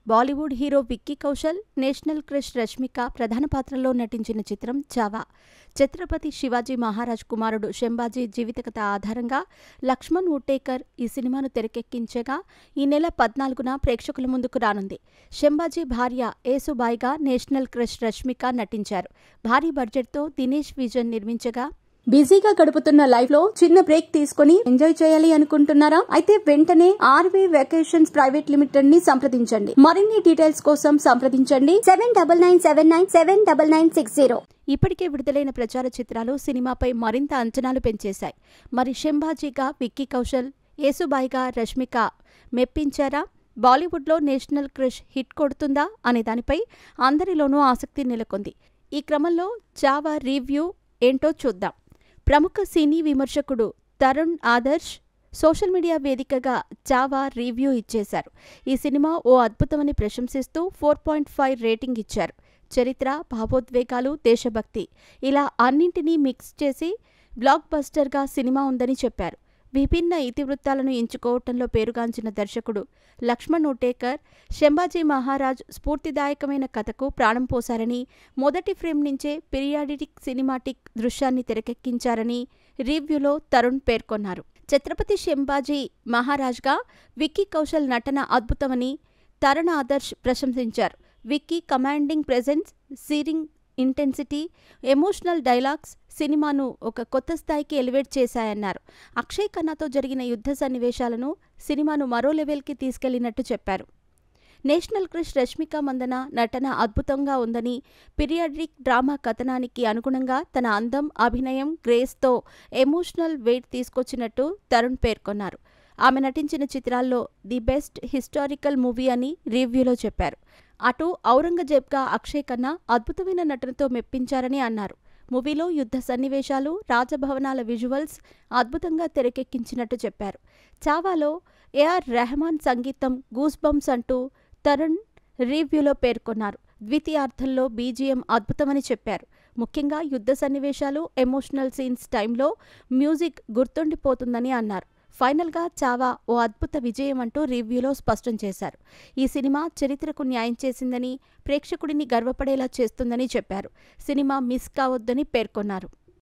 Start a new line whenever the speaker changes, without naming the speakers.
Bollywood hero Vicky Kaushal, national crush Rashmika ప్రధాన పాత్రల్లో నటించిన చిత్రం చావా. ఛత్రపతి శివాజీ మహారాజ్ కుమారుడు శంభాజీ జీవిత కథ ఆధారంగా లక్ష్మణ్ ఉట్టేకర్ ఈ సినిమాను తెరకెక్కించగా ఈ నెల 14న ప్రేక్షకుల ముందుకు రానుంది. శంభాజీ భార్య యేసుబాయిగా నేషనల్ క్రష్ రష్మిక నటించారు. భారీ బడ్జెట్తో దినేష్ విజన్ నిర్మించగా బిజీగా గడుపుతున్న లైఫ్ లో చిన్న బ్రేక్ తీసుకుని ఎంజాయ్ చేయాలి అనుకుంటున్నారా? అయితే వెంటనే ఆర్వీ వెకేషన్స్ ప్రైవేట్ లిమిటెడ్ ని సంప్రదించండి. మరిన్ని డీటెయిల్స్ కోసం సంప్రదించండి 7997979960. ఇప్పటికే విడుదలైన ప్రచార చిత్రాలు సినిమాపై మరింత అంచనాలు పెంచేశాయి. మరి శంభాజీగా విక్కీ కౌశల్, యేసుబాయిగా రష్మిక మెప్పించారా? బాలీవుడ్లో నేషనల్ క్రష్ హిట్ కొడుతుందా అనే దానిపై అందరిలోనూ ఆసక్తి నెలకొంది. ఈ క్రమంలో చావా రివ్యూ ఏంటో చూద్దాం. ప్రముఖ సినీ విమర్శకుడు తరుణ్ ఆదర్శ్ సోషల్ మీడియా వేదికగా చావా రివ్యూ ఇచ్చేశారు. ఈ సినిమా ఓ అద్భుతమని ప్రశంసిస్తూ 4.5 రేటింగ్ ఇచ్చారు. చరిత్ర, భావోద్వేగాలు, దేశభక్తి ఇలా అన్నింటినీ మిక్స్ చేసి బ్లాక్ బస్టర్గా సినిమా ఉందని చెప్పారు. విభిన్న ఇతివృత్తాలను ఎంచుకోవటంలో పేరుగాంచిన దర్శకుడు లక్ష్మణ్ ఉట్టేకర్ శంభాజీ మహారాజ్ స్ఫూర్తిదాయకమైన కథకు ప్రాణం పోశారని, మొదటి ఫ్రేమ్ నుంచే పీరియాడిక్ సినిమాటిక్ దృశ్యాన్ని తెరకెక్కించారని రివ్యూలో తరుణ్ పేర్కొన్నారు. ఛత్రపతి శంభాజీ మహారాజ్గా విక్కీ కౌశల్ నటన అద్భుతమని తరుణ్ ఆదర్శ్ ప్రశంసించారు. Vicky commanding presence, searing intensity, emotional dialogues సినిమాను ఒక కొత్త స్థాయికి ఎలివేట్ చేశాయన్నారు. అక్షయ్ ఖన్నాతో జరిగిన యుద్ధ సన్నివేశాలను సినిమాను మరో లెవెల్కి తీసుకెళ్లినట్టు చెప్పారు. నేషనల్ క్రష్ రష్మిక మందన నటన అద్భుతంగా ఉందని, పీరియాడిక్ డ్రామా కథనానికి అనుగుణంగా తన అందం, అభినయం, గ్రేస్తో ఎమోషనల్ వెయిట్ తీసుకొచ్చినట్టు తరుణ్ పేర్కొన్నారు. ఆమె నటించిన చిత్రాల్లో ది బెస్ట్ హిస్టారికల్ మూవీ అని రివ్యూలో చెప్పారు. అటు ఔరంగజేబ్గా అక్షయ్ ఖన్నా అద్భుతమైన నటనతో మెప్పించారని అన్నారు. మూవీలో యుద్ధ సన్నివేశాలు, రాజభవనాల విజువల్స్ అద్భుతంగా తెరకెక్కించినట్టు చెప్పారు. చావాలో ఏఆర్ రెహమాన్ సంగీతం గూస్ బంప్స్ అంటూ తరుణ్ రివ్యూలో పేర్కొన్నారు. ద్వితీయార్థంలో బీజిఎం అద్భుతమని చెప్పారు. ముఖ్యంగా యుద్ధ సన్నివేశాలు, ఎమోషనల్ సీన్స్ టైంలో మ్యూజిక్ గుర్తుండిపోతుందని అన్నారు. ఫైనల్గా చావా ఓ అద్భుత విజయం అంటూ రివ్యూలో స్పష్టం చేశారు. ఈ సినిమా చరిత్రకు న్యాయం చేసిందని, ప్రేక్షకుడిని గర్వపడేలా చేస్తుందని చెప్పారు. సినిమా మిస్ కావద్దని పేర్కొన్నారు.